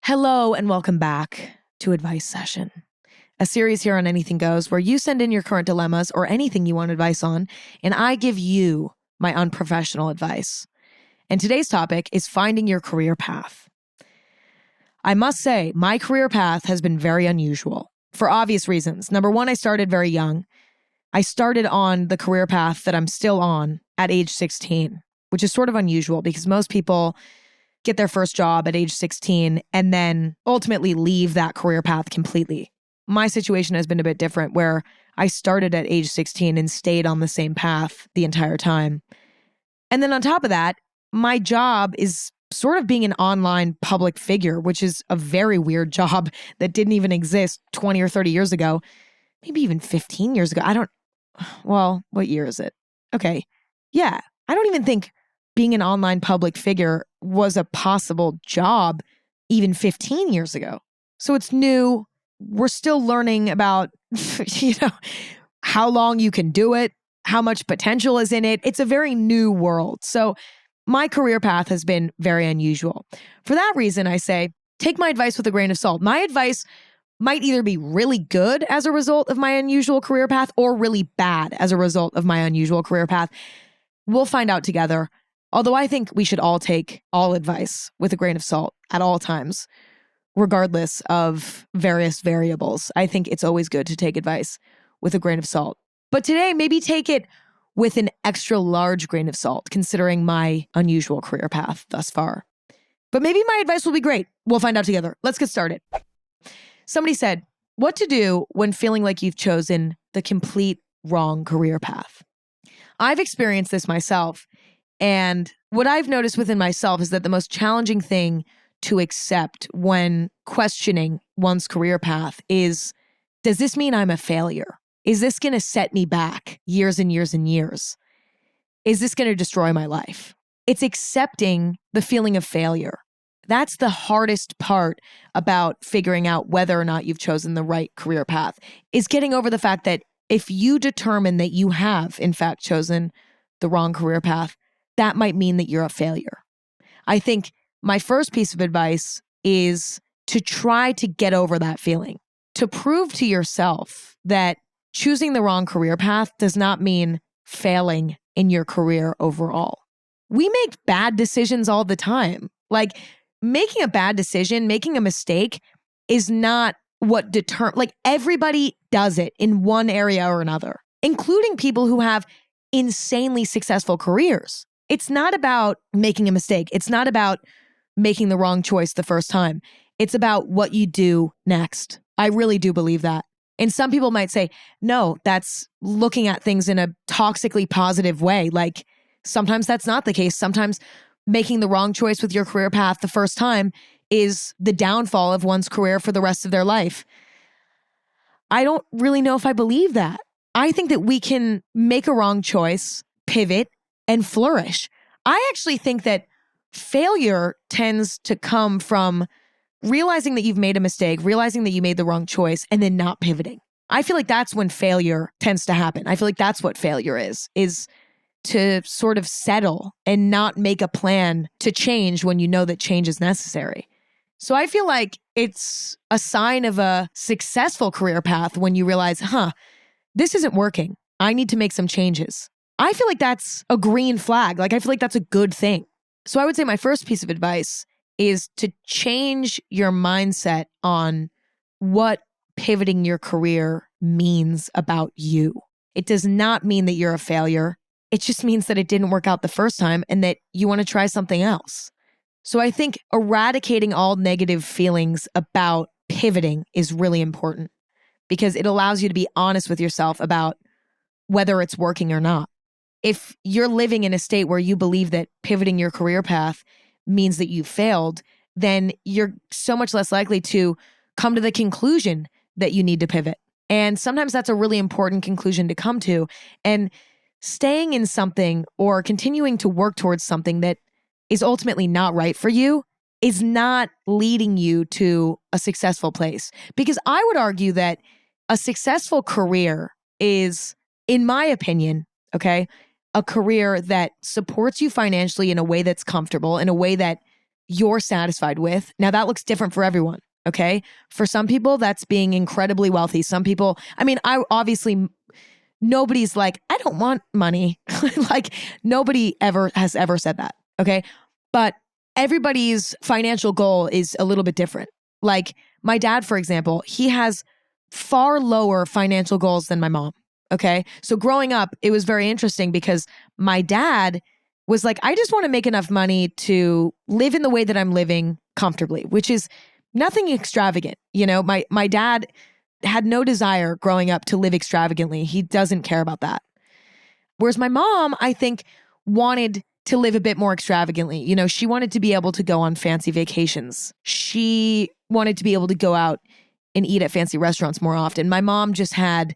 Hello and welcome back to Advice Session, a series here on Anything Goes where you send in your current dilemmas or anything you want advice on, and I give you my unprofessional advice. And today's topic is finding your career path. I must say, my career path has been very unusual for obvious reasons. Number one, I started very young. I started on the career path that I'm still on at age 16, which is sort of unusual because most people get their first job at age 16 and then ultimately leave that career path completely. My situation has been a bit different where I started at age 16 and stayed on the same path the entire time. And then on top of that, my job is sort of being an online public figure, which is a very weird job that didn't even exist 20 or 30 years ago, maybe even 15 years ago. What year is it? Okay. Yeah. I don't even think being an online public figure was a possible job even 15 years ago. So it's new. We're still learning about, how long you can do it, how much potential is in it. It's a very new world. So my career path has been very unusual. For that reason, I say, take my advice with a grain of salt. My advice might either be really good as a result of my unusual career path or really bad as a result of my unusual career path. We'll find out together. Although I think we should all take all advice with a grain of salt at all times, regardless of various variables. I think it's always good to take advice with a grain of salt. But today, maybe take it with an extra large grain of salt, considering my unusual career path thus far. But maybe my advice will be great. We'll find out together. Let's get started. Somebody said, what to do when feeling like you've chosen the complete wrong career path? I've experienced this myself. And what I've noticed within myself is that the most challenging thing to accept when questioning one's career path is, does this mean I'm a failure? Is this going to set me back years and years and years? Is this going to destroy my life? It's accepting the feeling of failure. That's the hardest part about figuring out whether or not you've chosen the right career path, is getting over the fact that if you determine that you have, in fact, chosen the wrong career path, that might mean that you're a failure. I think my first piece of advice is to try to get over that feeling, to prove to yourself that choosing the wrong career path does not mean failing in your career overall. We make bad decisions all the time. Like making a bad decision, making a mistake is not what everybody does it in one area or another, including people who have insanely successful careers. It's not about making a mistake. It's not about making the wrong choice the first time. It's about what you do next. I really do believe that. And some people might say, no, that's looking at things in a toxically positive way. Like sometimes that's not the case. Sometimes making the wrong choice with your career path the first time is the downfall of one's career for the rest of their life. I don't really know if I believe that. I think that we can make a wrong choice, pivot, and flourish. I actually think that failure tends to come from realizing that you've made a mistake, realizing that you made the wrong choice, and then not pivoting. I feel like that's when failure tends to happen. I feel like that's what failure is to sort of settle and not make a plan to change when you know that change is necessary. So I feel like it's a sign of a successful career path when you realize, this isn't working. I need to make some changes. I feel like that's a green flag. I feel like that's a good thing. So I would say my first piece of advice is to change your mindset on what pivoting your career means about you. It does not mean that you're a failure. It just means that it didn't work out the first time and that you want to try something else. So I think eradicating all negative feelings about pivoting is really important because it allows you to be honest with yourself about whether it's working or not. If you're living in a state where you believe that pivoting your career path means that you failed, then you're so much less likely to come to the conclusion that you need to pivot. And sometimes that's a really important conclusion to come to. And staying in something or continuing to work towards something that is ultimately not right for you is not leading you to a successful place. Because I would argue that a successful career is, in my opinion, a career that supports you financially in a way that's comfortable, in a way that you're satisfied with. Now that looks different for everyone. Okay. For some people, that's being incredibly wealthy. Some people, I obviously, nobody's like, I don't want money. Like nobody has ever said that. Okay. But everybody's financial goal is a little bit different. Like my dad, for example, he has far lower financial goals than my mom. Okay. So growing up, it was very interesting because my dad was like, I just want to make enough money to live in the way that I'm living comfortably, which is nothing extravagant. My dad had no desire growing up to live extravagantly. He doesn't care about that. Whereas my mom, I think, wanted to live a bit more extravagantly. She wanted to be able to go on fancy vacations. She wanted to be able to go out and eat at fancy restaurants more often. My mom just had,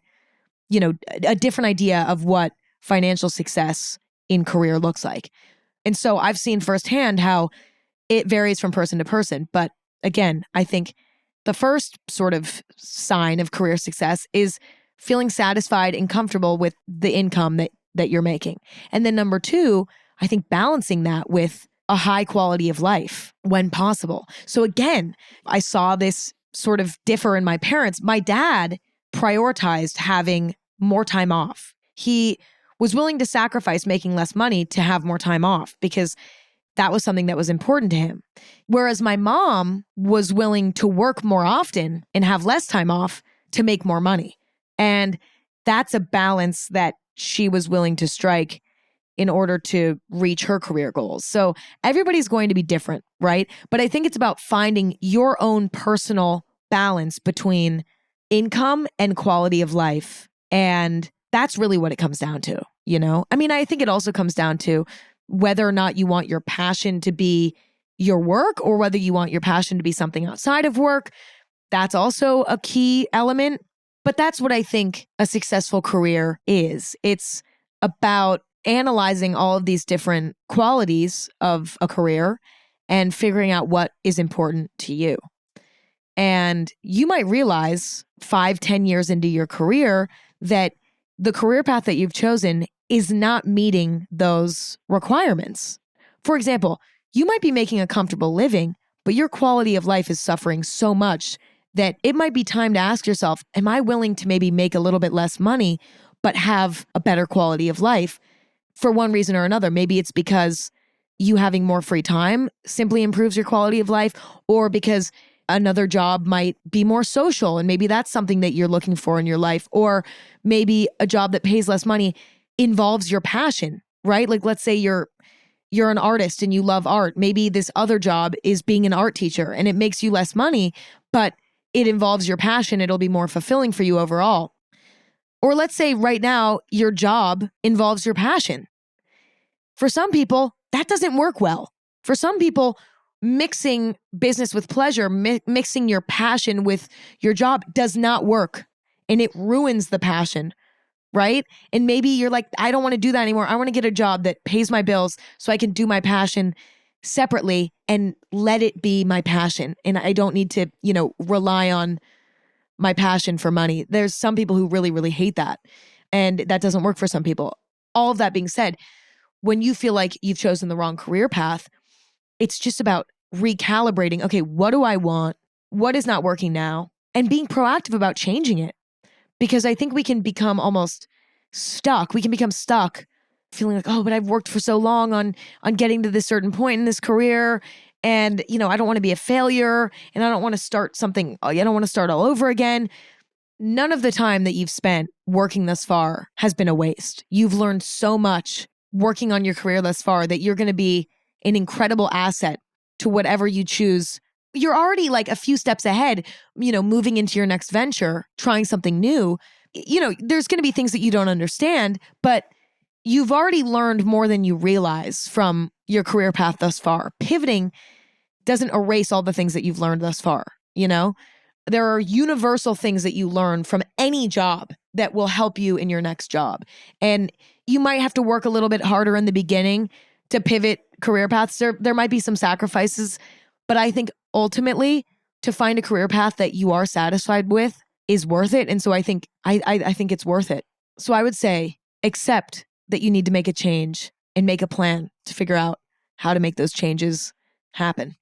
a different idea of what financial success in career looks like. And so I've seen firsthand how it varies from person to person. But again, I think the first sort of sign of career success is feeling satisfied and comfortable with the income that you're making. And then number two, I think balancing that with a high quality of life when possible. So again, I saw this sort of differ in my parents. My dad prioritized having more time off. He was willing to sacrifice making less money to have more time off because that was something that was important to him. Whereas my mom was willing to work more often and have less time off to make more money. And that's a balance that she was willing to strike in order to reach her career goals. So everybody's going to be different, right? But I think it's about finding your own personal balance between income and quality of life. And that's really what it comes down to, I think it also comes down to whether or not you want your passion to be your work or whether you want your passion to be something outside of work. That's also a key element. But that's what I think a successful career is. It's about analyzing all of these different qualities of a career and figuring out what is important to you. And you might realize 5-10 years into your career that the career path that you've chosen is not meeting those requirements. For example, you might be making a comfortable living, but your quality of life is suffering so much that it might be time to ask yourself, am I willing to maybe make a little bit less money, but have a better quality of life for one reason or another? Maybe it's because you having more free time simply improves your quality of life, or because another job might be more social and maybe that's something that you're looking for in your life, or maybe a job that pays less money involves your passion, right? Like let's say you're an artist and you love art. Maybe this other job is being an art teacher and it makes you less money, but it involves your passion. It'll be more fulfilling for you overall. Or let's say right now your job involves your passion. For some people, that doesn't work well. For some people, mixing business with pleasure, mixing your passion with your job does not work, and it ruins the passion, right? And maybe you're like, I don't want to do that anymore. I want to get a job that pays my bills so I can do my passion separately and let it be my passion. And I don't need to, rely on my passion for money. There's some people who really, really hate that. And that doesn't work for some people. All of that being said, when you feel like you've chosen the wrong career path, it's just about recalibrating. Okay, what do I want? What is not working now? And being proactive about changing it. Because I think we can become almost stuck. We can become stuck feeling like, oh, but I've worked for so long on getting to this certain point in this career. And, I don't want to be a failure. And I don't want to start something. I don't want to start all over again. None of the time that you've spent working thus far has been a waste. You've learned so much working on your career thus far that you're going to be an incredible asset to whatever you choose. You're already like a few steps ahead, moving into your next venture, trying something new. There's going to be things that you don't understand, but you've already learned more than you realize from your career path thus far. Pivoting doesn't erase all the things that you've learned thus far. There are universal things that you learn from any job that will help you in your next job. And you might have to work a little bit harder in the beginning to pivot career paths. There might be some sacrifices, but I think ultimately to find a career path that you are satisfied with is worth it. And so I think it's worth it. So I would say accept that you need to make a change and make a plan to figure out how to make those changes happen.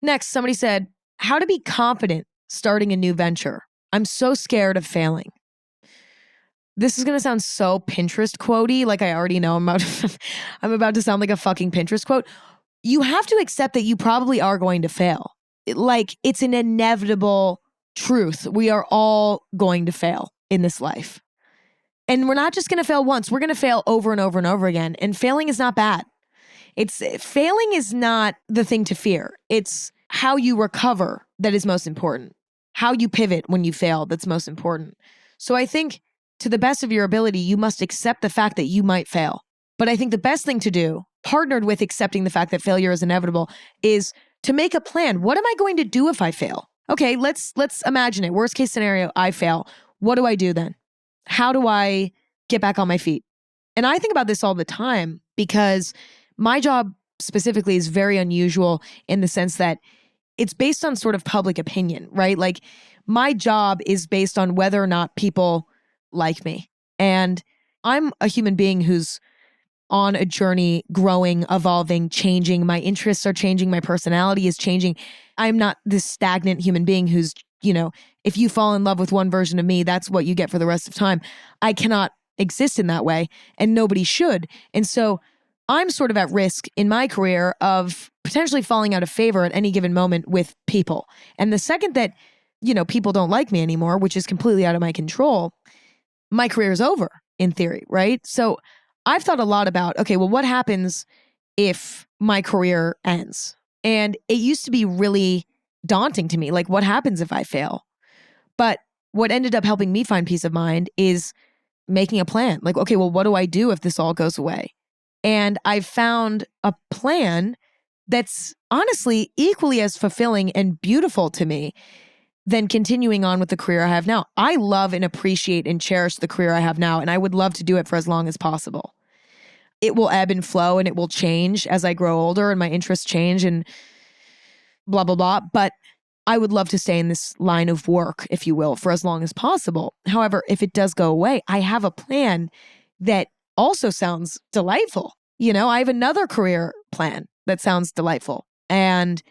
Next, somebody said, how to be confident starting a new venture. I'm so scared of failing. This is going to sound so Pinterest quotey, like I already know I'm about to sound like a fucking Pinterest quote. You have to accept that you probably are going to fail. It's an inevitable truth. We are all going to fail in this life. And we're not just going to fail once. We're going to fail over and over and over again. And failing is not bad. Failing is not the thing to fear. It's how you recover that is most important. How you pivot when you fail that's most important. So I think to the best of your ability, you must accept the fact that you might fail. But I think the best thing to do, partnered with accepting the fact that failure is inevitable, is to make a plan. What am I going to do if I fail? Okay, let's imagine it. Worst case scenario, I fail. What do I do then? How do I get back on my feet? And I think about this all the time because my job specifically is very unusual in the sense that it's based on sort of public opinion, right? Like my job is based on whether or not people like me. And I'm a human being who's on a journey, growing, evolving, changing. My interests are changing. My personality is changing. I'm not this stagnant human being who's, if you fall in love with one version of me, that's what you get for the rest of time. I cannot exist in that way, and nobody should. And so I'm sort of at risk in my career of potentially falling out of favor at any given moment with people. And the second that, people don't like me anymore, which is completely out of my control, my career is over in theory, right? So I've thought a lot about, okay, well, what happens if my career ends? And it used to be really daunting to me. Like, what happens if I fail? But what ended up helping me find peace of mind is making a plan. Like, okay, well, what do I do if this all goes away? And I've found a plan that's honestly equally as fulfilling and beautiful to me than continuing on with the career I have now. I love and appreciate and cherish the career I have now, and I would love to do it for as long as possible. It will ebb and flow and it will change as I grow older and my interests change and blah, blah, blah. But I would love to stay in this line of work, if you will, for as long as possible. However, if it does go away, I have a plan that also sounds delightful. I have another career plan that sounds delightful. And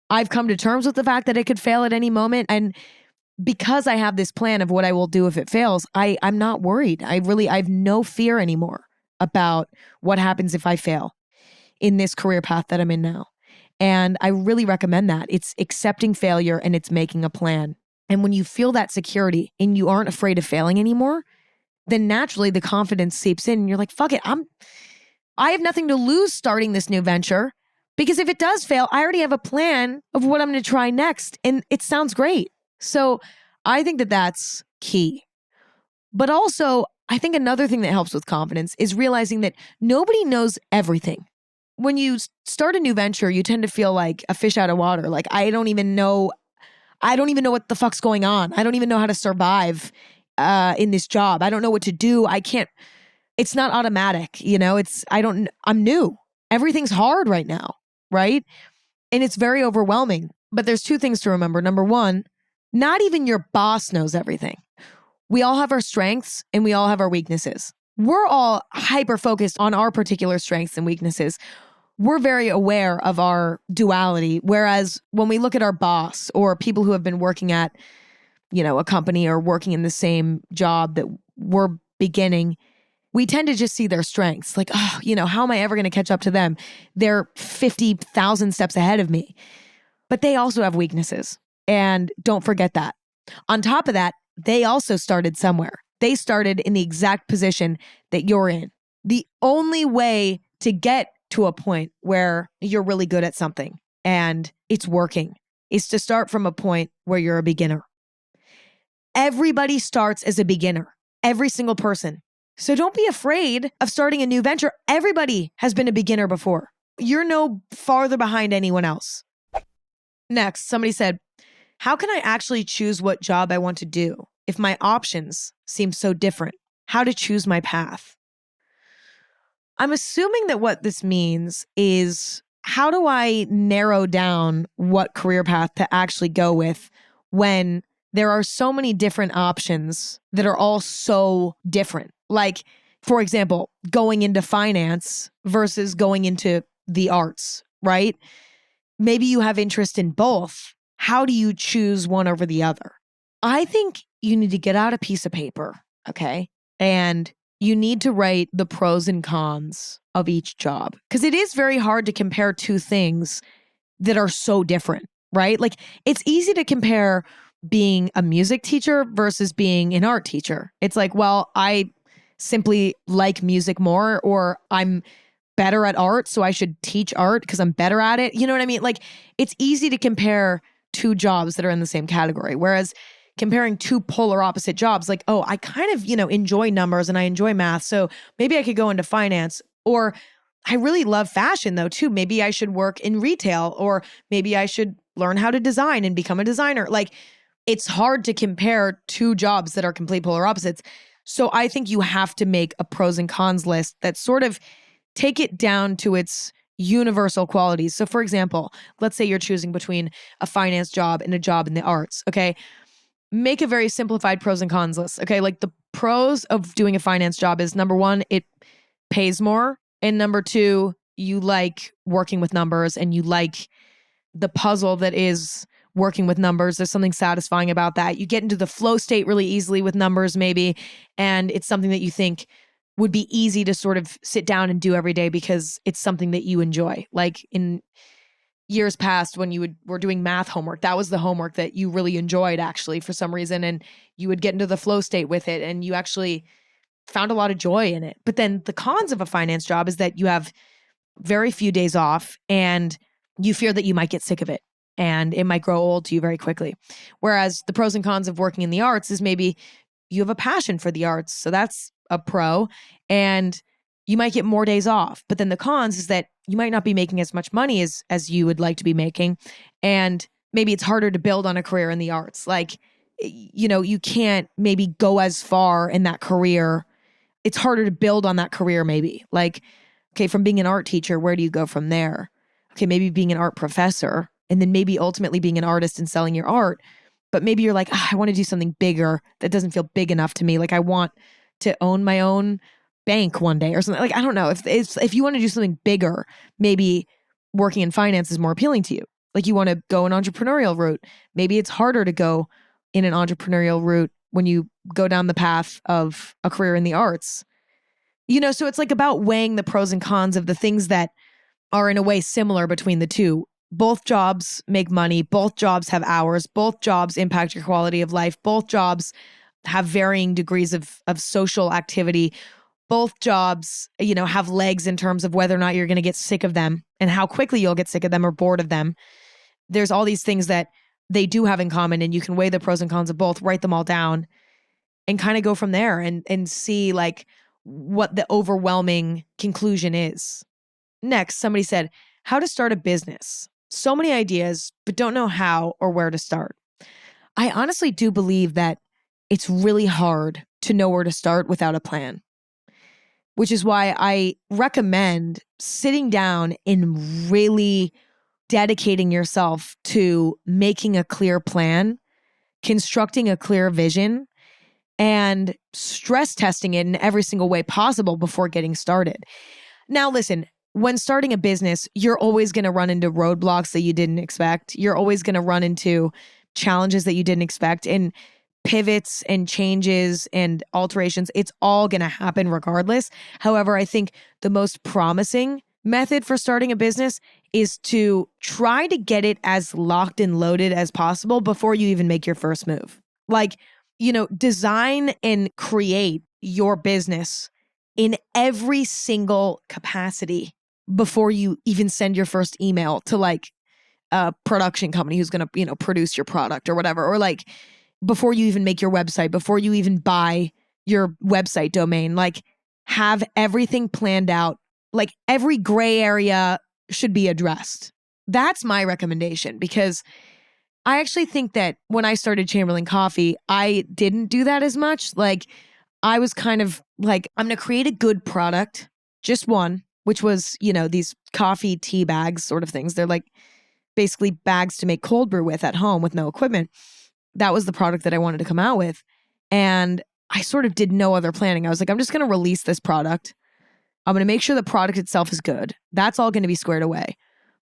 I've come to terms with the fact that it could fail at any moment. And because I have this plan of what I will do if it fails, I'm not worried. I have no fear anymore about what happens if I fail in this career path that I'm in now. And I really recommend that. It's accepting failure and it's making a plan. And when you feel that security and you aren't afraid of failing anymore, then naturally the confidence seeps in and you're like, fuck it, I have nothing to lose starting this new venture. Because if it does fail, I already have a plan of what I'm going to try next. And it sounds great. So I think that that's key. But also, I think another thing that helps with confidence is realizing that nobody knows everything. When you start a new venture, you tend to feel like a fish out of water. Like, I don't even know what the fuck's going on. I don't even know how to survive in this job. I don't know what to do. It's not automatic. I'm new. Everything's hard right now. Right? And it's very overwhelming. But there's two things to remember. Number one, not even your boss knows everything. We all have our strengths and we all have our weaknesses. We're all hyper-focused on our particular strengths and weaknesses. We're very aware of our duality. Whereas when we look at our boss or people who have been working at, a company or working in the same job that we're beginning, we tend to just see their strengths. Like, how am I ever going to catch up to them? They're 50,000 steps ahead of me. But they also have weaknesses. And don't forget that. On top of that, they also started somewhere. They started in the exact position that you're in. The only way to get to a point where you're really good at something and it's working is to start from a point where you're a beginner. Everybody starts as a beginner. Every single person. So don't be afraid of starting a new venture. Everybody has been a beginner before. You're no farther behind anyone else. Next, somebody said, how can I actually choose what job I want to do if my options seem so different? How to choose my path? I'm assuming that what this means is, how do I narrow down what career path to actually go with when there are so many different options that are all so different? Like, for example, going into finance versus going into the arts, right? maybe you have interest in both. How do you choose one over the other? I think you need to get out a piece of paper, okay? And you need to write the pros and cons of each job, because it is very hard to compare two things that are so different, right? Like, it's easy to compare being a music teacher versus being an art teacher. It's like, well, I simply like music more, or I'm better at art, so I should teach art because I'm better at it. You know what I mean? Like, it's easy to compare two jobs that are in the same category. Whereas comparing two polar opposite jobs, like, oh, I kind of, enjoy numbers and I enjoy math, so maybe I could go into finance. Or I really love fashion though, too. Maybe I should work in retail, or maybe I should learn how to design and become a designer. Like, it's hard to compare two jobs that are complete polar opposites. So I think you have to make a pros and cons list that sort of take it down to its universal qualities. So for example, let's say you're choosing between a finance job and a job in the arts, okay? Make a very simplified pros and cons list, okay? Like, the pros of doing a finance job is, number one, it pays more. And number two, you like working with numbers and you like the puzzle that is working with numbers. There's something satisfying about that. You get into the flow state really easily with numbers, maybe. And it's something that you think would be easy to sort of sit down and do every day because it's something that you enjoy. Like, in years past, when you were doing math homework, that was the homework that you really enjoyed, actually, for some reason. And you would get into the flow state with it and you actually found a lot of joy in it. But then the cons of a finance job is that you have very few days off and you fear that you might get sick of it and it might grow old to you very quickly. Whereas the pros and cons of working in the arts is maybe you have a passion for the arts. So that's a pro. And you might get more days off. But then the cons is that you might not be making as much money as you would like to be making. And maybe it's harder to build on a career in the arts. Like, you can't maybe go as far in that career. It's harder to build on that career, maybe. Like, okay, from being an art teacher, where do you go from there? Okay, maybe being an art professor, and then maybe ultimately being an artist and selling your art. But maybe you're like, I want to do something bigger that doesn't feel big enough to me. Like, I want to own my own bank one day or something. Like, I don't know. If you want to do something bigger, maybe working in finance is more appealing to you. Like, you want to go an entrepreneurial route. Maybe it's harder to go in an entrepreneurial route when you go down the path of a career in the arts. So it's like about weighing the pros and cons of the things that are in a way similar between the two. Both jobs make money. Both jobs have hours. Both jobs impact your quality of life. Both jobs have varying degrees of social activity. Both jobs, have legs in terms of whether or not you're going to get sick of them and how quickly you'll get sick of them or bored of them. There's all these things that they do have in common, and you can weigh the pros and cons of both, write them all down, and kind of go from there and see like what the overwhelming conclusion is. Next, somebody said, how to start a business. So many ideas, but don't know how or where to start. I honestly do believe that it's really hard to know where to start without a plan, which is why I recommend sitting down and really dedicating yourself to making a clear plan, constructing a clear vision, and stress testing it in every single way possible before getting started. Now, listen, when starting a business, you're always going to run into roadblocks that you didn't expect. You're always going to run into challenges that you didn't expect, and pivots and changes and alterations. It's all going to happen regardless. However, I think the most promising method for starting a business is to try to get it as locked and loaded as possible before you even make your first move. Like, design and create your business in every single capacity before you even send your first email to like a production company who's going to, produce your product or whatever. Or like before you even make your website, before you even buy your website domain, like have everything planned out. Like every gray area should be addressed. That's my recommendation, because I actually think that when I started Chamberlain Coffee, I didn't do that as much. Like I was kind of like, I'm going to create a good product, just one, which was, these coffee tea bags sort of things. They're like basically bags to make cold brew with at home with no equipment. That was the product that I wanted to come out with. And I sort of did no other planning. I was like, I'm just going to release this product. I'm going to make sure the product itself is good. That's all going to be squared away.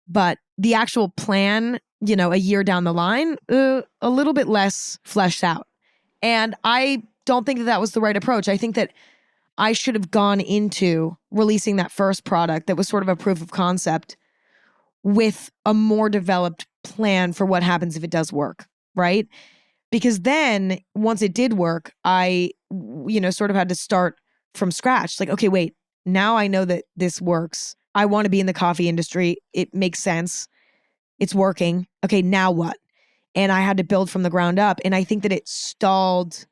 but the actual plan, a year down the line, a little bit less fleshed out. And I don't think that that was the right approach. I think that I should have gone into releasing that first product that was sort of a proof of concept with a more developed plan for what happens if it does work, right? Because then once it did work, I, sort of had to start from scratch. Like, okay, wait, now I know that this works. I want to be in the coffee industry. It makes sense. It's working. Okay, now what? And I had to build from the ground up. And I think that it stalled,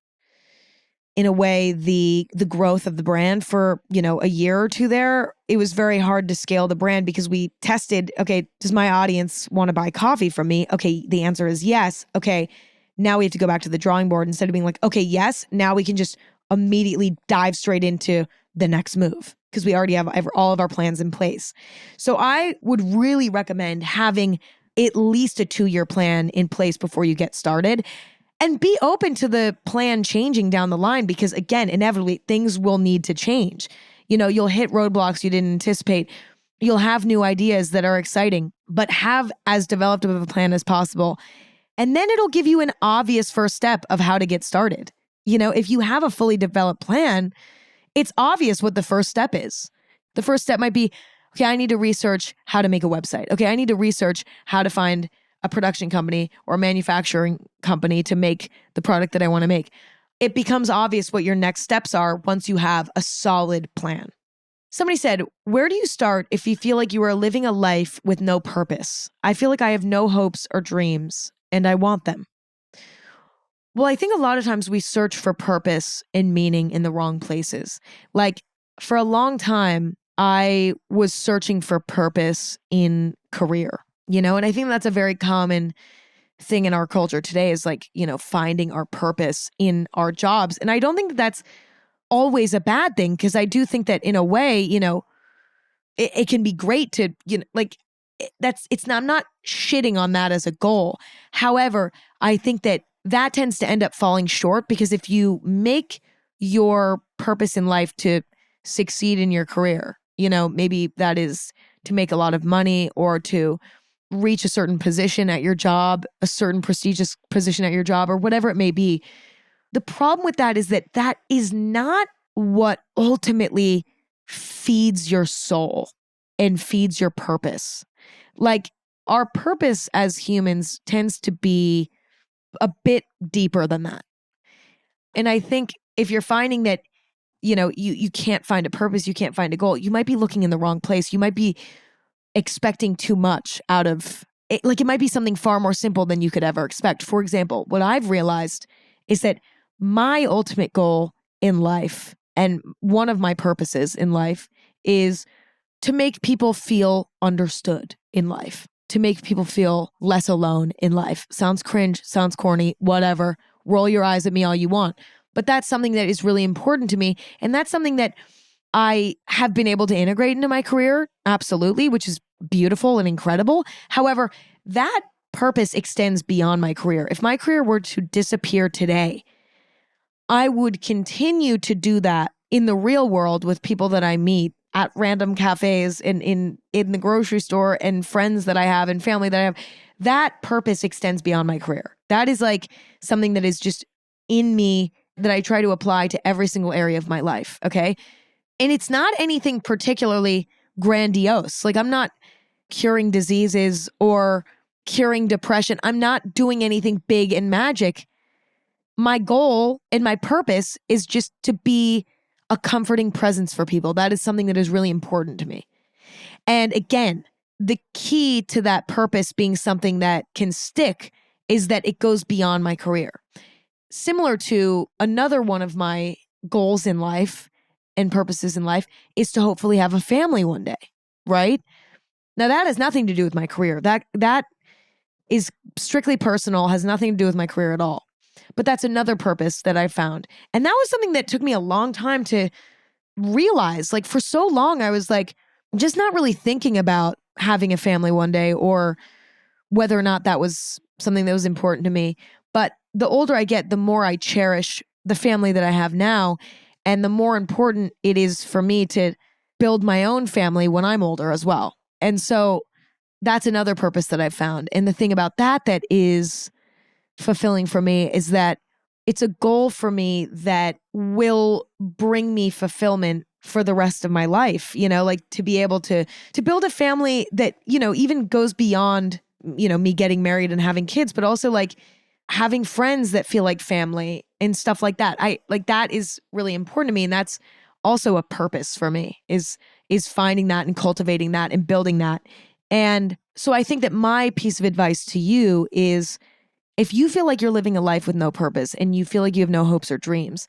in a way, the growth of the brand for, a year or two there. It was very hard to scale the brand because we tested, okay, does my audience want to buy coffee from me? Okay, the answer is yes. Okay, now we have to go back to the drawing board instead of being like, okay, yes, now we can just immediately dive straight into the next move because we already have all of our plans in place. So I would really recommend having at least a 2-year plan in place before you get started. And be open to the plan changing down the line because, again, inevitably, things will need to change. You'll hit roadblocks you didn't anticipate. You'll have new ideas that are exciting, but have as developed of a plan as possible. And then it'll give you an obvious first step of how to get started. If you have a fully developed plan, it's obvious what the first step is. The first step might be, okay, I need to research how to make a website. Okay, I need to research how to find a production company or a manufacturing company to make the product that I want to make. It becomes obvious what your next steps are once you have a solid plan. Somebody said, where do you start if you feel like you are living a life with no purpose? I feel like I have no hopes or dreams and I want them. Well, I think a lot of times we search for purpose and meaning in the wrong places. Like for a long time, I was searching for purpose in career. And I think that's a very common thing in our culture today is like, finding our purpose in our jobs. And I don't think that that's always a bad thing because I do think that in a way, it can be great to, I'm not shitting on that as a goal. However, I think that tends to end up falling short because if you make your purpose in life to succeed in your career, maybe that is to make a lot of money or to reach a certain position at your job, a certain prestigious position at your job, or whatever it may be. The problem with that is that is not what ultimately feeds your soul and feeds your purpose. Like our purpose as humans tends to be a bit deeper than that. And I think if you're finding that, you can't find a purpose, you can't find a goal, you might be looking in the wrong place. You might be expecting too much out of it. Like it might be something far more simple than you could ever expect. For example, what I've realized is that my ultimate goal in life and one of my purposes in life is to make people feel understood in life, to make people feel less alone in life. Sounds cringe, sounds corny, whatever. Roll your eyes at me all you want. But that's something that is really important to me. And that's something that I have been able to integrate into my career, absolutely, which is beautiful and incredible. However, that purpose extends beyond my career. If my career were to disappear today, I would continue to do that in the real world with people that I meet at random cafes and in the grocery store and friends that I have and family that I have. That purpose extends beyond my career. That is like something that is just in me that I try to apply to every single area of my life, okay? And it's not anything particularly grandiose. Like I'm not curing diseases or curing depression. I'm not doing anything big and magic. My goal and my purpose is just to be a comforting presence for people. That is something that is really important to me. And again, the key to that purpose being something that can stick is that it goes beyond my career. Similar to another one of my goals in life and purposes in life is to hopefully have a family one day, right? Now that has nothing to do with my career. That is strictly personal, has nothing to do with my career at all. But that's another purpose that I found. And that was something that took me a long time to realize. Like for so long, I was like, just not really thinking about having a family one day or whether or not that was something that was important to me. But the older I get, the more I cherish the family that I have now. And the more important it is for me to build my own family when I'm older as well. And so that's another purpose that I've found. And the thing about that is fulfilling for me is that it's a goal for me that will bring me fulfillment for the rest of my life, like to be able to build a family that, even goes beyond, me getting married and having kids, but also like having friends that feel like family and stuff like that. That is really important to me. And that's also a purpose for me is finding that and cultivating that and building that. And so I think that my piece of advice to you is, if you feel like you're living a life with no purpose and you feel like you have no hopes or dreams,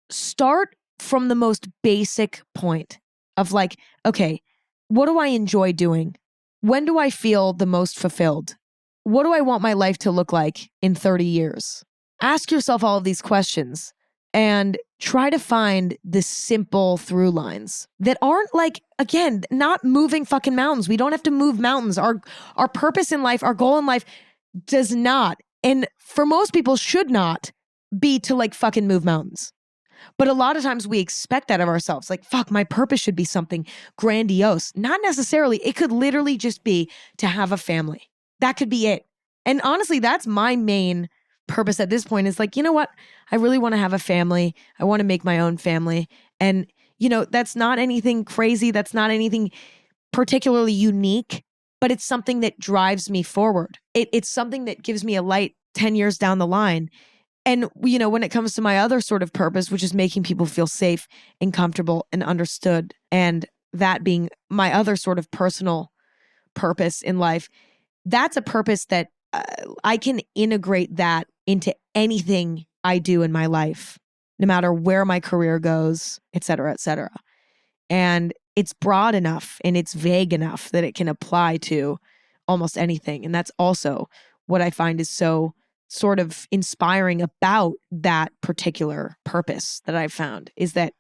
start from the most basic point of like, okay, what do I enjoy doing? When do I feel the most fulfilled? What do I want my life to look like in 30 years? Ask yourself all of these questions and try to find the simple through lines that aren't like, again, not moving fucking mountains. We don't have to move mountains. Our purpose in life, our goal in life does not, and for most people should not, be to like fucking move mountains. But a lot of times we expect that of ourselves. Like, fuck, my purpose should be something grandiose. Not necessarily. It could literally just be to have a family. That could be it. And honestly, that's my main purpose at this point is like, you know what? I really want to have a family. I want to make my own family. And, that's not anything crazy. That's not anything particularly unique, but it's something that drives me forward. It's something that gives me a light 10 years down the line. And, when it comes to my other sort of purpose, which is making people feel safe and comfortable and understood, and that being my other sort of personal purpose in life, that's a purpose that I can integrate that into anything I do in my life, no matter where my career goes, et cetera, et cetera. And it's broad enough and it's vague enough that it can apply to almost anything. And that's also what I find is so sort of inspiring about that particular purpose that I've found, is that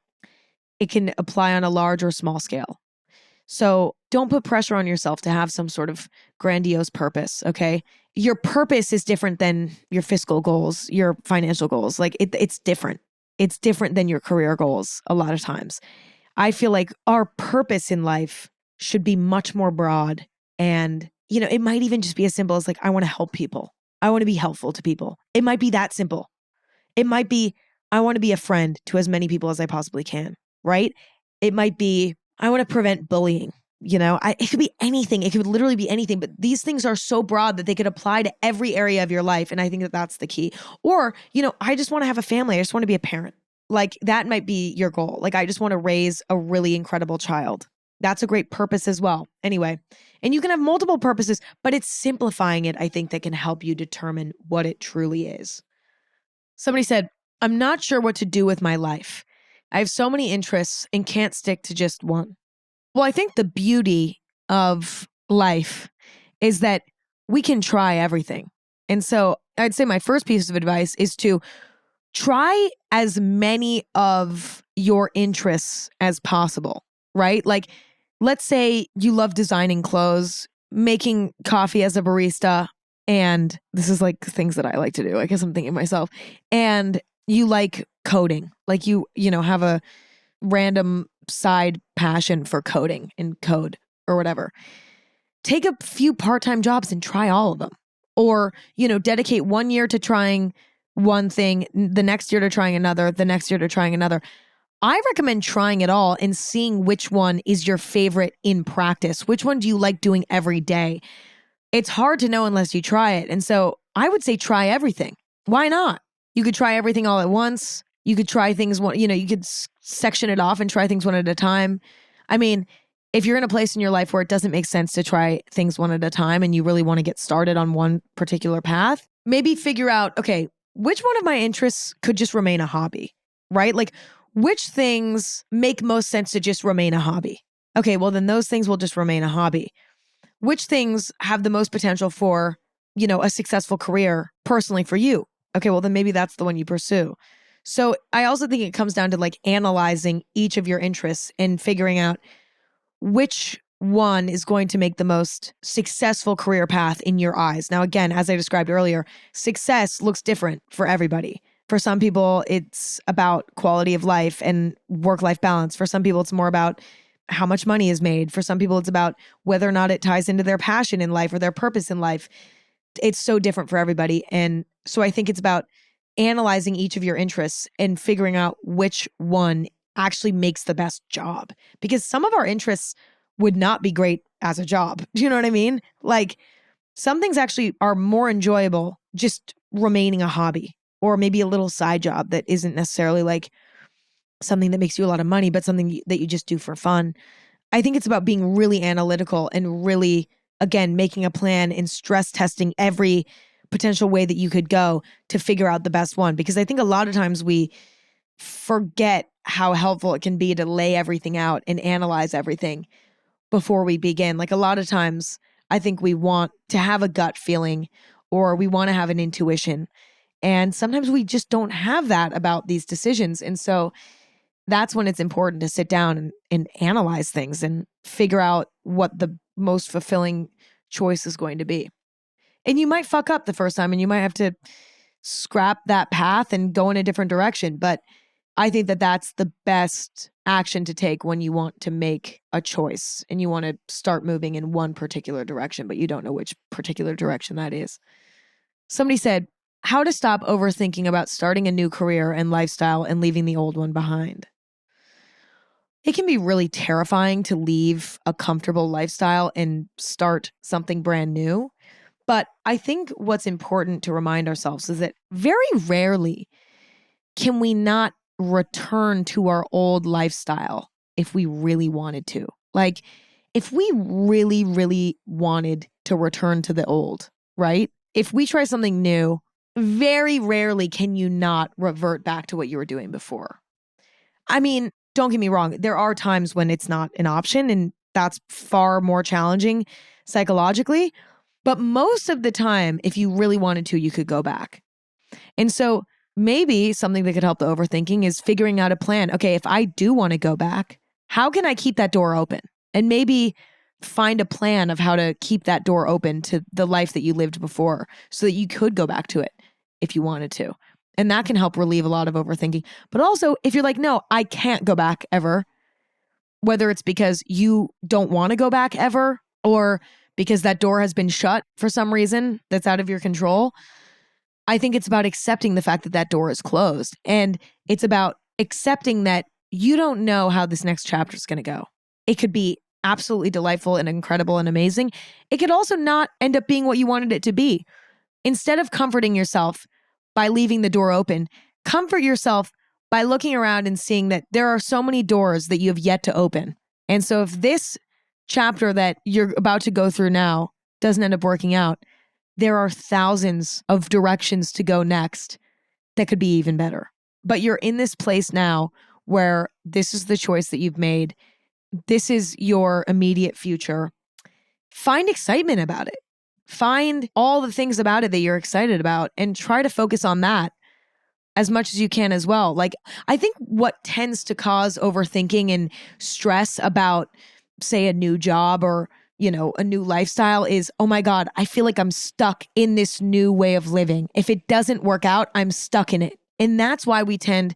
it can apply on a large or small scale. So don't put pressure on yourself to have some sort of grandiose purpose, okay? Your purpose is different than your fiscal goals, your financial goals. Like it's different. It's different than your career goals a lot of times. I feel like our purpose in life should be much more broad. And, it might even just be as simple as like, I want to help people. I want to be helpful to people. It might be that simple. It might be, I want to be a friend to as many people as I possibly can, right? It might be, I want to prevent bullying. It could be anything. It could literally be anything. But these things are so broad that they could apply to every area of your life. And I think that that's the key. Or, I just want to have a family. I just want to be a parent. Like that might be your goal. Like I just want to raise a really incredible child. That's a great purpose as well. Anyway, and you can have multiple purposes, but it's simplifying it, I think, that can help you determine what it truly is. Somebody said, I'm not sure what to do with my life. I have so many interests and can't stick to just one. Well, I think the beauty of life is that we can try everything. And so I'd say my first piece of advice is to try as many of your interests as possible, right? Like, let's say you love designing clothes, making coffee as a barista, and this is like things that I like to do. I guess I'm thinking myself. And you like coding, like you have a random side passion for coding and code or whatever. Take a few part-time jobs and try all of them. Or, dedicate 1 year to trying one thing, the next year to trying another, the next year to trying another. I recommend trying it all and seeing which one is your favorite in practice. Which one do you like doing every day? It's hard to know unless you try it. And so I would say try everything. Why not? You could try everything all at once. You could try things, you could section it off and try things one at a time. I mean, if you're in a place in your life where it doesn't make sense to try things one at a time and you really want to get started on one particular path, maybe figure out, okay, which one of my interests could just remain a hobby, right? Like, which things make most sense to just remain a hobby? Okay, well, then those things will just remain a hobby. Which things have the most potential for, a successful career personally for you? Okay, well, then maybe that's the one you pursue. So I also think it comes down to like analyzing each of your interests and figuring out which one is going to make the most successful career path in your eyes. Now, again, as I described earlier, success looks different for everybody. For some people, it's about quality of life and work-life balance. For some people, it's more about how much money is made. For some people, it's about whether or not it ties into their passion in life or their purpose in life. It's so different for everybody. And so I think it's about analyzing each of your interests and figuring out which one actually makes the best job. Because some of our interests would not be great as a job. Do you know what I mean? Like, some things actually are more enjoyable just remaining a hobby or maybe a little side job that isn't necessarily like something that makes you a lot of money, but something that you just do for fun. I think it's about being really analytical and really, again, making a plan and stress testing every potential way that you could go to figure out the best one. Because I think a lot of times we forget how helpful it can be to lay everything out and analyze everything before we begin. Like, a lot of times I think we want to have a gut feeling or we want to have an intuition. And sometimes we just don't have that about these decisions. And so that's when it's important to sit down and analyze things and figure out what the most fulfilling choice is going to be. And you might fuck up the first time and you might have to scrap that path and go in a different direction. But I think that that's the best action to take when you want to make a choice and you want to start moving in one particular direction, but you don't know which particular direction that is. Somebody said, how to stop overthinking about starting a new career and lifestyle and leaving the old one behind. It can be really terrifying to leave a comfortable lifestyle and start something brand new. But I think what's important to remind ourselves is that very rarely can we not return to our old lifestyle if we really wanted to. Like, if we really, really wanted to return to the old, right? If we try something new, very rarely can you not revert back to what you were doing before. I mean, don't get me wrong. There are times when it's not an option, and that's far more challenging psychologically. But most of the time, if you really wanted to, you could go back. And so maybe something that could help the overthinking is figuring out a plan. Okay, if I do want to go back, how can I keep that door open? And maybe find a plan of how to keep that door open to the life that you lived before so that you could go back to it if you wanted to. And that can help relieve a lot of overthinking. But also, if you're like, no, I can't go back ever, whether it's because you don't want to go back ever or because that door has been shut for some reason that's out of your control, I think it's about accepting the fact that that door is closed. And it's about accepting that you don't know how this next chapter is going to go. It could be absolutely delightful and incredible and amazing. It could also not end up being what you wanted it to be. Instead of comforting yourself by leaving the door open, comfort yourself by looking around and seeing that there are so many doors that you have yet to open. And so if this chapter that you're about to go through now doesn't end up working out, there are thousands of directions to go next that could be even better. But you're in this place now where this is the choice that you've made. This is your immediate future. Find excitement about it. Find all the things about it that you're excited about and try to focus on that as much as you can as well. Like, I think what tends to cause overthinking and stress about, say, a new job or, a new lifestyle is, oh my God, I feel like I'm stuck in this new way of living. If it doesn't work out, I'm stuck in it. And that's why we tend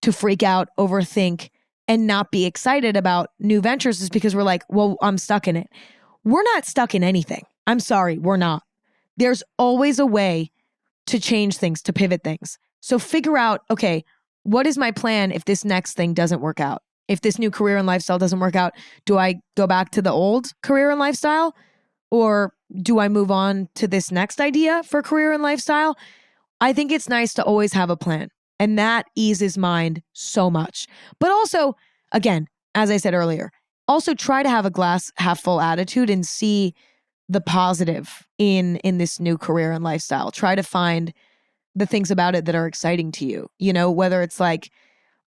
to freak out, overthink, and not be excited about new ventures, is because we're like, well, I'm stuck in it. We're not stuck in anything. I'm sorry, we're not. There's always a way to change things, to pivot things. So figure out, okay, what is my plan if this next thing doesn't work out? If this new career and lifestyle doesn't work out, do I go back to the old career and lifestyle? Or do I move on to this next idea for career and lifestyle? I think it's nice to always have a plan. And that eases mind so much. But also, again, as I said earlier, also try to have a glass half full attitude and see the positive in this new career and lifestyle. Try to find the things about it that are exciting to you. Whether it's like,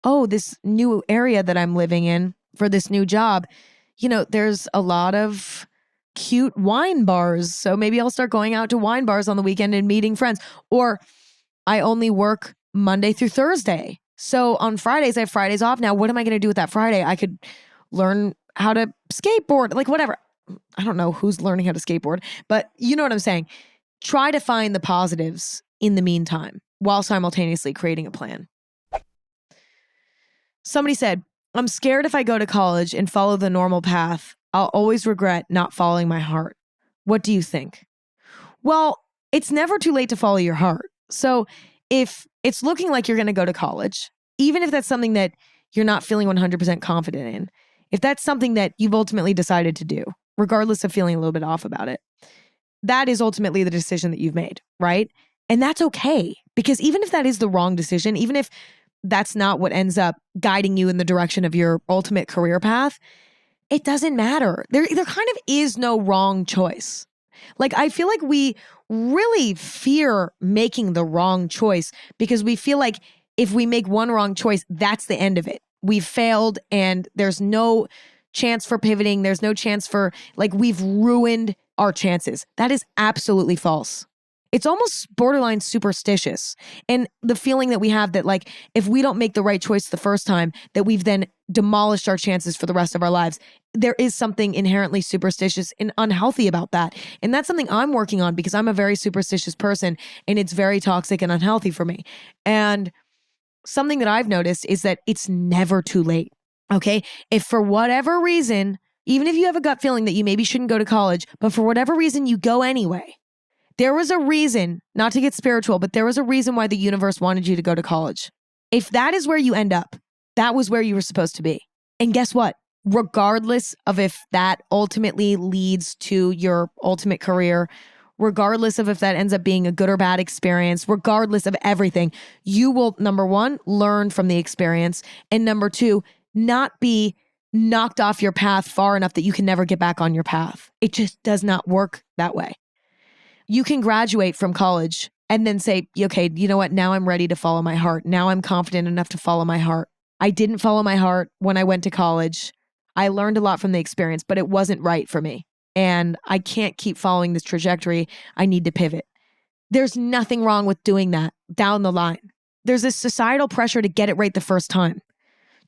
oh, this new area that I'm living in for this new job, there's a lot of cute wine bars. So maybe I'll start going out to wine bars on the weekend and meeting friends. Or I only work Monday through Thursday. So on Fridays, I have Fridays off. Now, what am I going to do with that Friday? I could learn how to skateboard, like whatever. I don't know who's learning how to skateboard, but you know what I'm saying. Try to find the positives in the meantime while simultaneously creating a plan. Somebody said, I'm scared if I go to college and follow the normal path, I'll always regret not following my heart. What do you think? Well, it's never too late to follow your heart. So if it's looking like you're going to go to college, even if that's something that you're not feeling 100% confident in, if that's something that you've ultimately decided to do, regardless of feeling a little bit off about it, that is ultimately the decision that you've made, right? And that's okay, because even if that is the wrong decision, even if that's not what ends up guiding you in the direction of your ultimate career path, it doesn't matter. There kind of is no wrong choice. Like, I feel like we really fear making the wrong choice because we feel like if we make one wrong choice, that's the end of it. We've failed and there's no chance for pivoting. There's no chance for, like, we've ruined our chances. That is absolutely false. It's almost borderline superstitious. And the feeling that we have that, like, if we don't make the right choice the first time, that we've then demolished our chances for the rest of our lives. There is something inherently superstitious and unhealthy about that. And that's something I'm working on because I'm a very superstitious person and it's very toxic and unhealthy for me. And something that I've noticed is that it's never too late. Okay. If for whatever reason, even if you have a gut feeling that you maybe shouldn't go to college, but for whatever reason you go anyway, there was a reason, not to get spiritual, but there was a reason why the universe wanted you to go to college. If that is where you end up, that was where you were supposed to be. And guess what? Regardless of if that ultimately leads to your ultimate career, regardless of if that ends up being a good or bad experience, regardless of everything, you will, number one, learn from the experience. And number two, not be knocked off your path far enough that you can never get back on your path. It just does not work that way. You can graduate from college and then say, okay, you know what? Now I'm ready to follow my heart. Now I'm confident enough to follow my heart. I didn't follow my heart when I went to college. I learned a lot from the experience, but it wasn't right for me. And I can't keep following this trajectory. I need to pivot. There's nothing wrong with doing that down the line. There's this societal pressure to get it right the first time,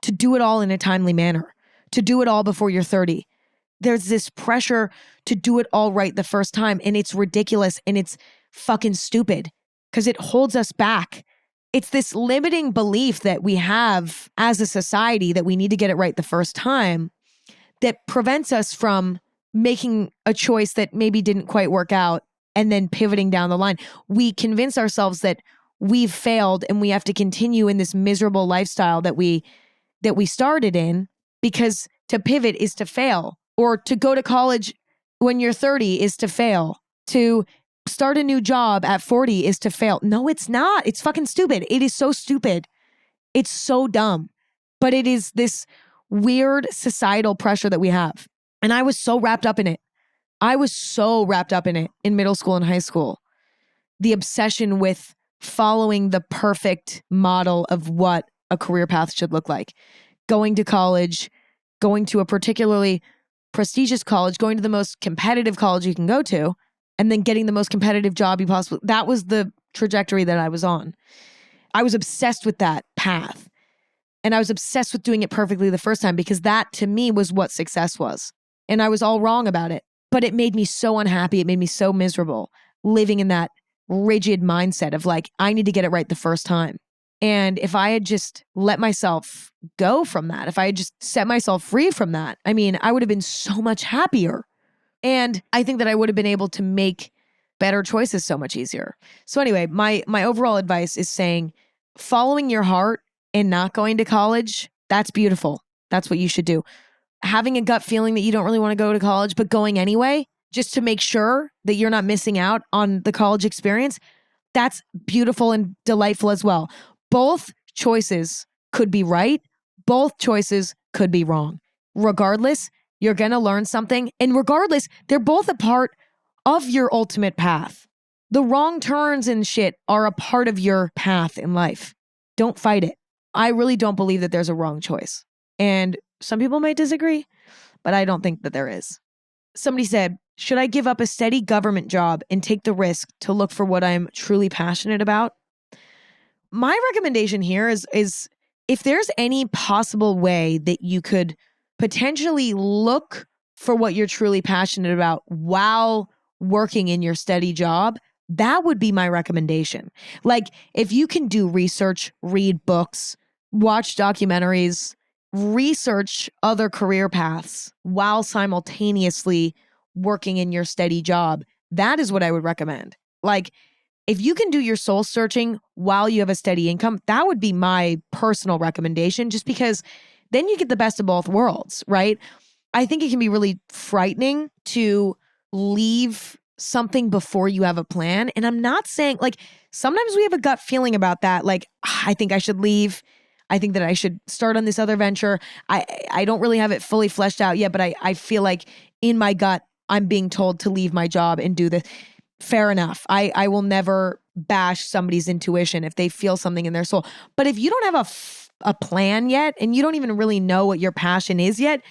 to do it all in a timely manner, to do it all before you're 30. There's this pressure to do it all right the first time. And it's ridiculous and it's fucking stupid because it holds us back. It's this limiting belief that we have as a society that we need to get it right the first time that prevents us from making a choice that maybe didn't quite work out and then pivoting down the line. We convince ourselves that we've failed and we have to continue in this miserable lifestyle that we started in, because to pivot is to fail, or to go to college when you're 30 is to fail. To start a new job at 40 is to fail. No, it's not. It's fucking stupid. It is so stupid. It's so dumb. But it is this weird societal pressure that we have. And I was so wrapped up in it. I was so wrapped up in it in middle school and high school. The obsession with following the perfect model of what a career path should look like. Going to college, going to a particularly prestigious college, going to the most competitive college you can go to, and then getting the most competitive job you possibly. That was the trajectory that I was on. I was obsessed with that path. And I was obsessed with doing it perfectly the first time because that to me was what success was. And I was all wrong about it. But it made me so unhappy. It made me so miserable living in that rigid mindset of like, I need to get it right the first time. And if I had just let myself go from that, if I had just set myself free from that, I mean, I would have been so much happier. And I think that I would have been able to make better choices so much easier. So anyway, my overall advice is saying following your heart and not going to college, that's beautiful. That's what you should do. Having a gut feeling that you don't really want to go to college, but going anyway, just to make sure that you're not missing out on the college experience, that's beautiful and delightful as well. Both choices could be right. Both choices could be wrong. Regardless, you're going to learn something. And regardless, they're both a part of your ultimate path. The wrong turns and shit are a part of your path in life. Don't fight it. I really don't believe that there's a wrong choice. And some people might disagree, but I don't think that there is. Somebody said, should I give up a steady government job and take the risk to look for what I'm truly passionate about? My recommendation here is if there's any possible way that you could potentially look for what you're truly passionate about while working in your steady job, that would be my recommendation. Like, if you can do research, read books, watch documentaries, research other career paths while simultaneously working in your steady job. That is what I would recommend. Like, if you can do your soul searching while you have a steady income, that would be my personal recommendation, just because then you get the best of both worlds, right? I think it can be really frightening to leave something before you have a plan. And I'm not saying, like, sometimes we have a gut feeling about that. Like, I think I should leave. I think that I should start on this other venture. I don't really have it fully fleshed out yet, but I feel like in my gut, I'm being told to leave my job and do this. Fair enough. I will never bash somebody's intuition if they feel something in their soul. But if you don't have a plan yet, and you don't even really know what your passion is yet,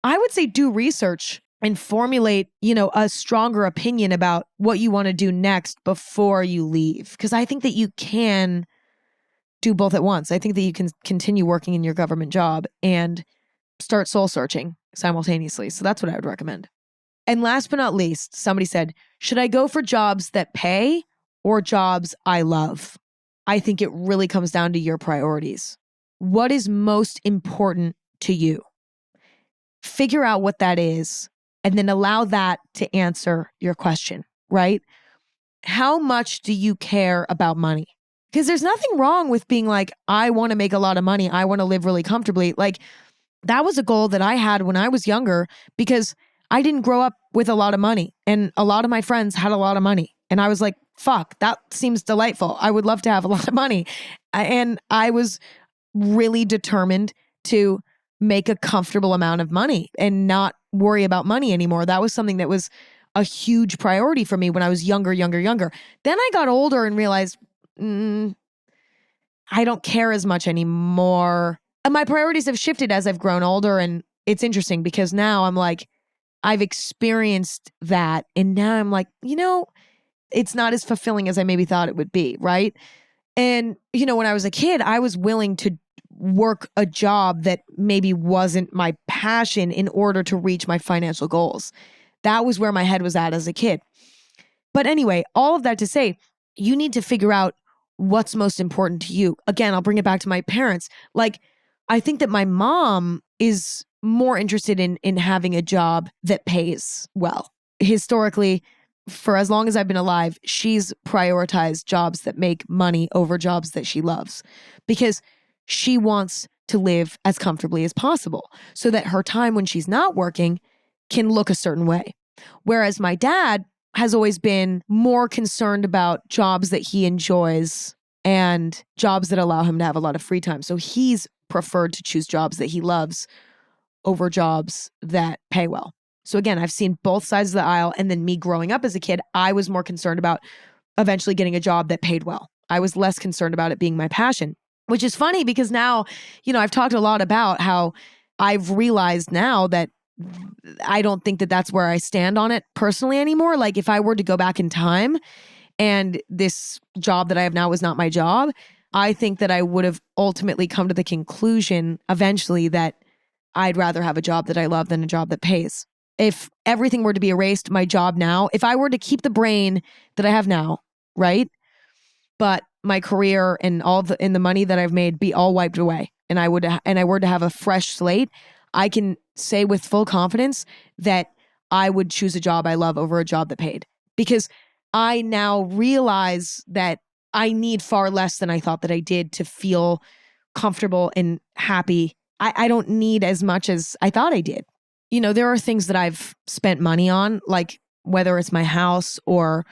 I would say do research and formulate, a stronger opinion about what you want to do next before you leave. Because I think that you can do both at once. I think that you can continue working in your government job and start soul searching simultaneously. So that's what I would recommend. And last but not least, somebody said, should I go for jobs that pay or jobs I love? I think it really comes down to your priorities. What is most important to you? Figure out what that is, and then allow that to answer your question, right? How much do you care about money? Because there's nothing wrong with being like, I want to make a lot of money. I want to live really comfortably. Like, that was a goal that I had when I was younger, because I didn't grow up with a lot of money, and a lot of my friends had a lot of money. And I was like, fuck, that seems delightful. I would love to have a lot of money. And I was really determined to make a comfortable amount of money and not worry about money anymore. That was something that was a huge priority for me when I was younger. Then I got older and realized, I don't care as much anymore. And my priorities have shifted as I've grown older. And it's interesting because now I'm like, I've experienced that. And now I'm like, it's not as fulfilling as I maybe thought it would be, right? And, when I was a kid, I was willing to work a job that maybe wasn't my passion in order to reach my financial goals. That was where my head was at as a kid. But anyway, all of that to say, you need to figure out what's most important to you. Again, I'll bring it back to my parents. Like, I think that my mom is more interested in having a job that pays well. Historically, for as long as I've been alive, she's prioritized jobs that make money over jobs that she loves, because she wants to live as comfortably as possible so that her time when she's not working can look a certain way. Whereas my dad has always been more concerned about jobs that he enjoys and jobs that allow him to have a lot of free time. So he's preferred to choose jobs that he loves over jobs that pay well. So again, I've seen both sides of the aisle. And then me growing up as a kid, I was more concerned about eventually getting a job that paid well. I was less concerned about it being my passion, which is funny because now, I've talked a lot about how I've realized now that I don't think that that's where I stand on it personally anymore. Like, if I were to go back in time and this job that I have now was not my job, I think that I would have ultimately come to the conclusion eventually that I'd rather have a job that I love than a job that pays. If everything were to be erased, my job now, if I were to keep the brain that I have now, right? But my career and the money that I've made be all wiped away, and I were to have a fresh slate, I can say with full confidence that I would choose a job I love over a job that paid, because I now realize that I need far less than I thought that I did to feel comfortable and happy. I don't need as much as I thought I did. There are things that I've spent money on, like whether it's my house or,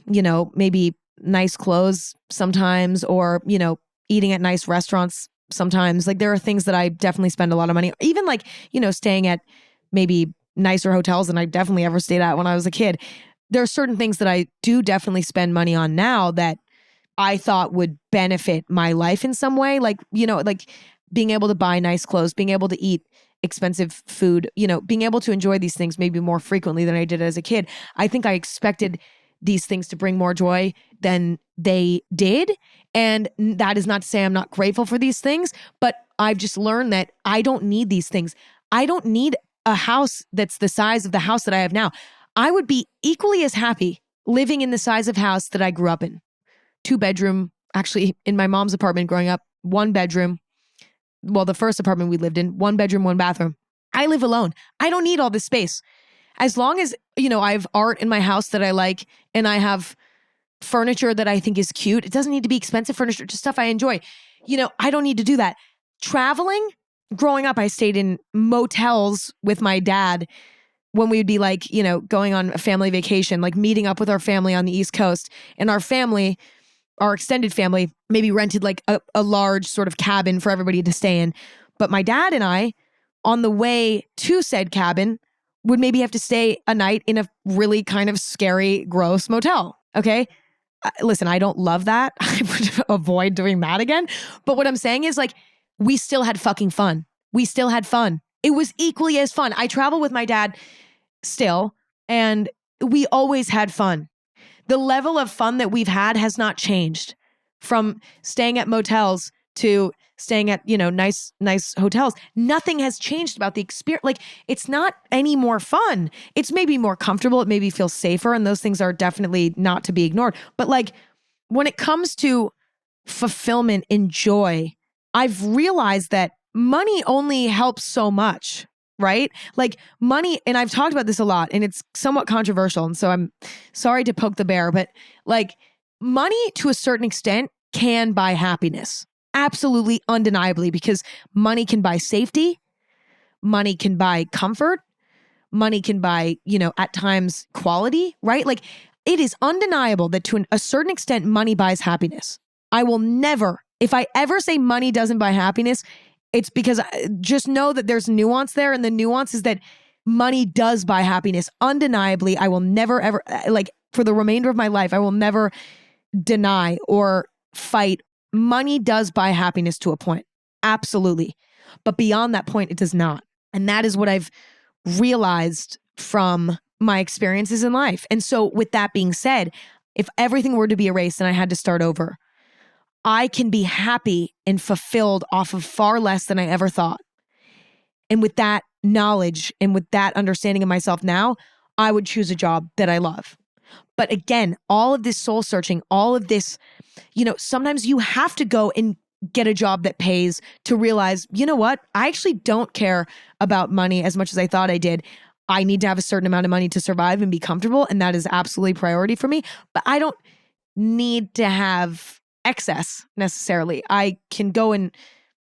maybe nice clothes sometimes, or, eating at nice restaurants sometimes. Like, there are things that I definitely spend a lot of money, even like, staying at maybe nicer hotels than I definitely ever stayed at when I was a kid. There are certain things that I do definitely spend money on now that I thought would benefit my life in some way. Like, like being able to buy nice clothes, being able to eat expensive food, being able to enjoy these things maybe more frequently than I did as a kid. I think I expected these things to bring more joy than they did. And that is not to say I'm not grateful for these things, but I've just learned that I don't need these things. I don't need a house that's the size of the house that I have now. I would be equally as happy living in the size of house that I grew up in. 2-bedroom, actually in my mom's apartment growing up, 1 bedroom, the first apartment we lived in, 1 bedroom, 1 bathroom. I live alone. I don't need all this space. As long as, I have art in my house that I like and I have furniture that I think is cute. It doesn't need to be expensive furniture, just stuff I enjoy. I don't need to do that. Traveling, growing up, I stayed in motels with my dad when we would be like, going on a family vacation, like meeting up with our family on the East Coast. And our family, our extended family, maybe rented like a large sort of cabin for everybody to stay in. But my dad and I, on the way to said cabin, would maybe have to stay a night in a really kind of scary, gross motel. Okay. Listen, I don't love that. I would avoid doing that again. But what I'm saying is like, we still had fucking fun. We still had fun. It was equally as fun. I travel with my dad still, and we always had fun. The level of fun that we've had has not changed from staying at motels to staying at, nice hotels. Nothing has changed about the experience. Like, it's not any more fun. It's maybe more comfortable. It maybe feels safer. And those things are definitely not to be ignored. But like, when it comes to fulfillment and joy, I've realized that money only helps so much, right? Like money, and I've talked about this a lot, and it's somewhat controversial. And so I'm sorry to poke the bear, but like money to a certain extent can buy happiness. Absolutely, undeniably, because money can buy safety, money can buy comfort, money can buy, at times quality, right? Like it is undeniable that to a certain extent, money buys happiness. I will never, if I ever say money doesn't buy happiness, it's because just know that there's nuance there. And the nuance is that money does buy happiness. Undeniably, I will never, ever, like for the remainder of my life, I will never deny or fight. Money does buy happiness to a point. Absolutely. But beyond that point, it does not. And that is what I've realized from my experiences in life. And so with that being said, if everything were to be erased and I had to start over, I can be happy and fulfilled off of far less than I ever thought. And with that knowledge and with that understanding of myself now, I would choose a job that I love. But again, all of this soul searching, all of this, sometimes you have to go and get a job that pays to realize, you know what? I actually don't care about money as much as I thought I did. I need to have a certain amount of money to survive and be comfortable. And that is absolutely priority for me. But I don't need to have excess necessarily. I can go and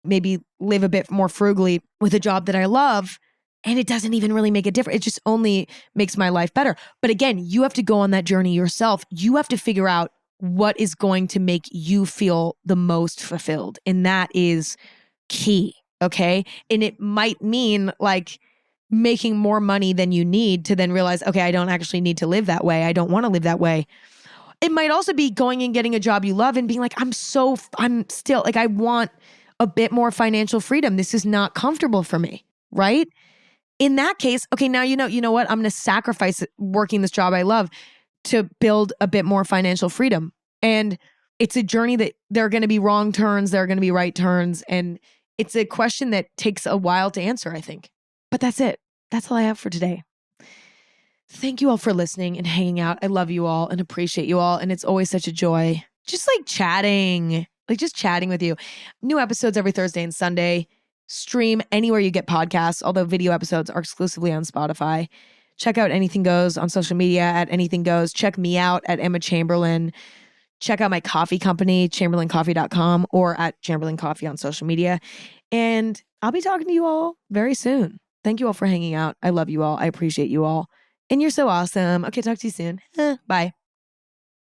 maybe live a bit more frugally with a job that I love, and it doesn't even really make a difference. It just only makes my life better. But again, you have to go on that journey yourself. You have to figure out what is going to make you feel the most fulfilled. And that is key. Okay. And it might mean like making more money than you need to then realize, okay, I don't actually need to live that way. I don't want to live that way. It might also be going and getting a job you love and being like, I'm still like, I want a bit more financial freedom. This is not comfortable for me. Right. In that case, okay, now you know what? I'm going to sacrifice working this job I love to build a bit more financial freedom. And it's a journey that there are going to be wrong turns, there are going to be right turns. And it's a question that takes a while to answer, I think. But that's it. That's all I have for today. Thank you all for listening and hanging out. I love you all and appreciate you all. And it's always such a joy. Just like chatting with you. New episodes every Thursday and Sunday. Stream anywhere you get podcasts, although video episodes are exclusively on Spotify. Check out Anything Goes on social media at Anything Goes. Check me out at Emma Chamberlain. Check out my coffee company, chamberlaincoffee.com, or at Chamberlain Coffee on social media. And I'll be talking to you all very soon. Thank you all for hanging out. I love you all. I appreciate you all. And you're so awesome. Okay, talk to you soon. Bye.